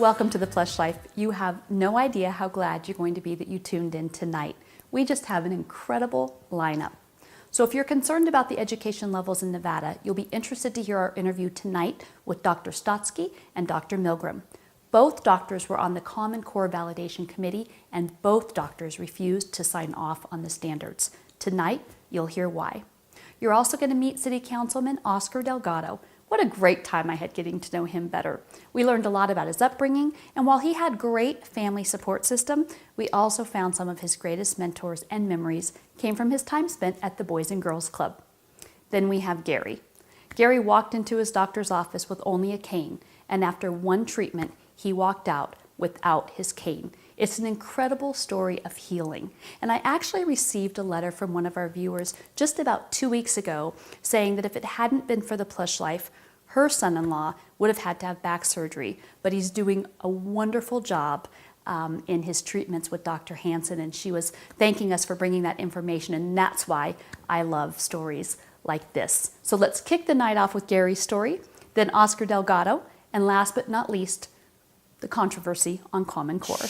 Welcome to the Plush Life. You have no idea how glad you're going to be that you tuned in tonight. We just have an incredible lineup. So if you're concerned about the education levels in Nevada, you'll be interested to hear our interview tonight with Dr. Stotsky and Dr. Milgram. Both doctors were on the Common Core Validation Committee, and both doctors refused to sign off on the standards. Tonight, you'll hear why. You're also going to meet City Councilman Oscar Delgado. What a great time I had getting to know him better. We learned a lot about his upbringing, and while he had great family support system, we also found some of his greatest mentors and memories came from his time spent at the Boys and Girls Club. Then we have Gary. Gary walked into his doctor's office with only a cane, and after one treatment, he walked out without his cane. It's an incredible story of healing. And I actually received a letter from one of our viewers just about 2 weeks ago saying that if it hadn't been for the Plush Life, her son-in-law would have had to have back surgery, but he's doing a wonderful job in his treatments with Dr. Hansen, and she was thanking us for bringing that information, and that's why I love stories like this. So let's kick the night off with Gary's story, then Oscar Delgado, and last but not least, the controversy on Common Core.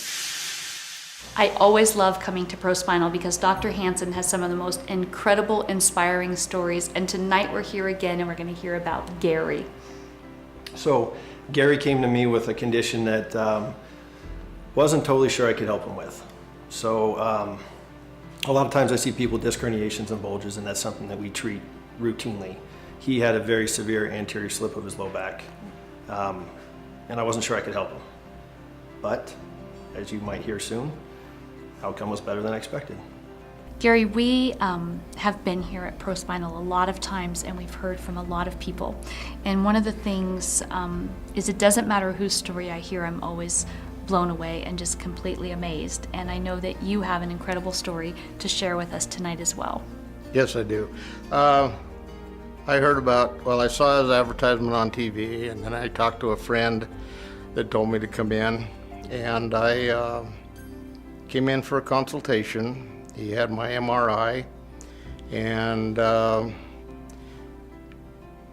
I always love coming to ProSpinal because Dr. Hansen has some of the most incredible, inspiring stories, and tonight we're here again and we're going to hear about Gary. So Gary came to me with a condition that wasn't totally sure I could help him with. So a lot of times I see people with disc herniations and bulges, and that's something that we treat routinely. He had a very severe anterior slip of his low back, and I wasn't sure I could help him. But, as you might hear soon, outcome was better than I expected. Gary, we have been here at ProSpinal a lot of times, and we've heard from a lot of people. And one of the things is it doesn't matter whose story I hear, I'm always blown away and just completely amazed. And I know that you have an incredible story to share with us tonight as well. Yes, I do. I saw his advertisement on TV, and then I talked to a friend that told me to come in, and I came in for a consultation. He had my MRI, and I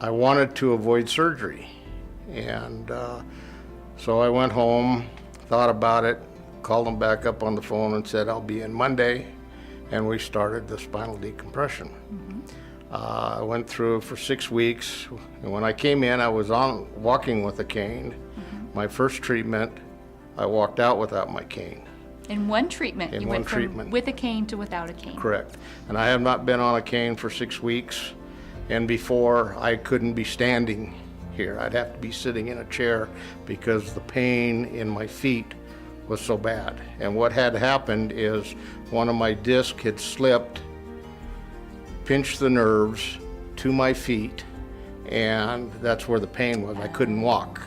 wanted to avoid surgery. And so I went home, thought about it, called him back up on the phone and said, I'll be in Monday, and we started the spinal decompression. I went through for 6 weeks, and when I came in, I was walking with a cane. My first treatment, I walked out without my cane. In one treatment, In you one went from treatment. with a cane to without a cane. Correct. And I have not been on a cane for 6 weeks, and before I couldn't be standing here. I'd have to be sitting in a chair because the pain in my feet was so bad. And what had happened is one of my discs had slipped, pinched the nerves to my feet, and that's where the pain was. I couldn't walk.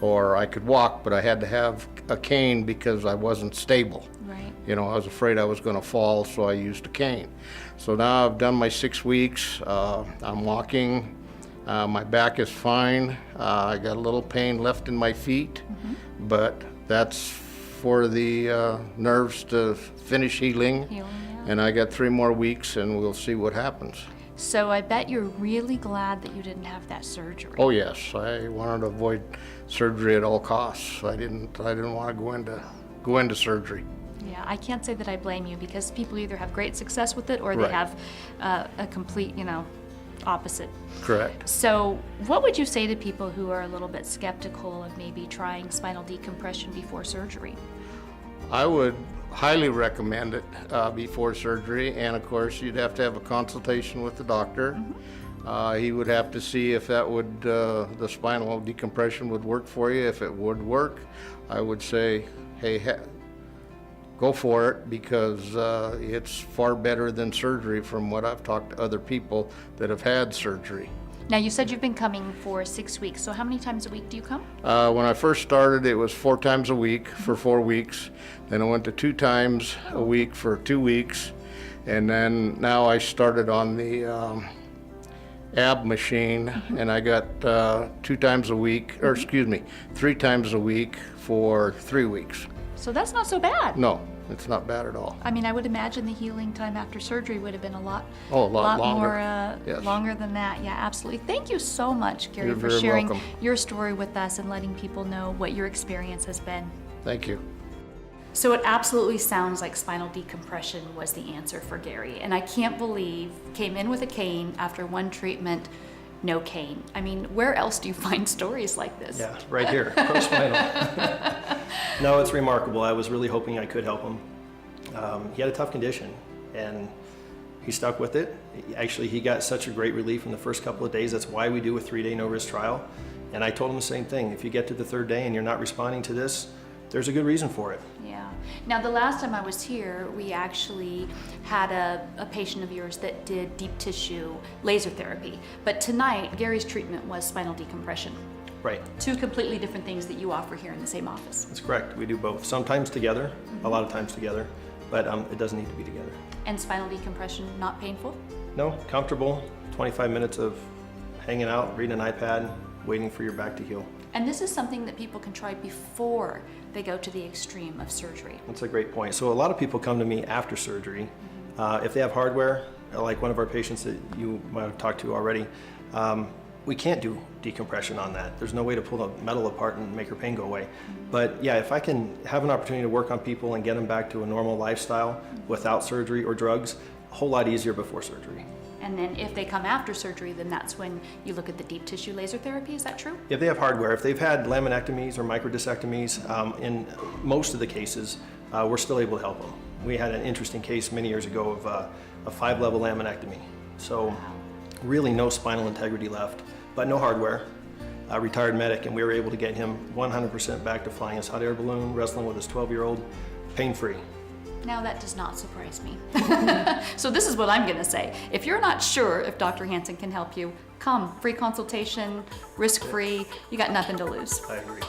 Or I could walk, but I had to have a cane because I wasn't stable. Right. You know, I was afraid I was going to fall, so I used a cane. So now I've done my 6 weeks. I'm walking. My back is fine. I got a little pain left in my feet, but that's for the nerves to finish healing. And I got 3 more weeks, and we'll see what happens. So I bet you're really glad that you didn't have that surgery. Oh yes, I wanted to avoid surgery at all costs. I didn't want to go into surgery. Yeah, I can't say that I blame you because people either have great success with it or they Right. have a complete, opposite. Correct. So what would you say to people who are a little bit skeptical of maybe trying spinal decompression before surgery? I would highly recommend it before surgery, and of course you'd have to have a consultation with the doctor. He would have to see if that would the spinal decompression would work for you. If it would work, I would say, hey, go for it, because it's far better than surgery from what I've talked to other people that have had surgery. Now you said you've been coming for 6 weeks, so how many times a week do you come? When I first started, it was 4 times a week for 4 weeks. Then I went to 2 times a week for 2 weeks. And then now I started on the ab machine, and I got 2 times a week, or excuse me, 3 times a week for 3 weeks. So that's not so bad. No, It's not bad at all. I mean, I would imagine the healing time after surgery would have been a lot, Oh, a lot longer. more, Yes. longer than that. Yeah, absolutely. Thank you so much, Gary, You're for very sharing welcome. your story with us and letting people know what your experience has been. Thank you. So it absolutely sounds like spinal decompression was the answer for Gary. And I can't believe came in with a cane after one treatment, no cane. I mean, where else do you find stories like this? Yeah, right here, pro-spinal. No, it's remarkable. I was really hoping I could help him. He had a tough condition, and he stuck with it. Actually, he got such a great relief in the first couple of days. That's why we do a 3-day no-risk trial. And I told him the same thing. If you get to the 3rd day and you're not responding to this, there's a good reason for it. Yeah. Now, the last time I was here, we actually had a patient of yours that did deep tissue laser therapy. But tonight, Gary's treatment was spinal decompression. Right, 2 completely different things that you offer here in the same office. that's correct. We do both, sometimes together, a lot of times together, but it doesn't need to be together. And spinal decompression, not painful? No, comfortable, 25 minutes of hanging out, reading an iPad, waiting for your back to heal. And this is something that people can try before they go to the extreme of surgery. That's a great point. So a lot of people come to me after surgery. If they have hardware, like one of our patients that you might have talked to already, we can't do decompression on that. There's no way to pull the metal apart and make her pain go away. But yeah, if I can have an opportunity to work on people and get them back to a normal lifestyle without surgery or drugs, a whole lot easier before surgery. And then if they come after surgery, then that's when you look at the deep tissue laser therapy, is that true? If they have hardware, if they've had laminectomies or microdiscectomies, in most of the cases, we're still able to help them. We had an interesting case many years ago of a 5-level laminectomy. So really no spinal integrity left, but no hardware. A retired medic, and we were able to get him 100% back to flying his hot air balloon, wrestling with his 12-year-old, pain-free. Now that does not surprise me. So this is what I'm gonna say. If you're not sure if Dr. Hansen can help you, come, free consultation, risk-free, you got nothing to lose. I agree.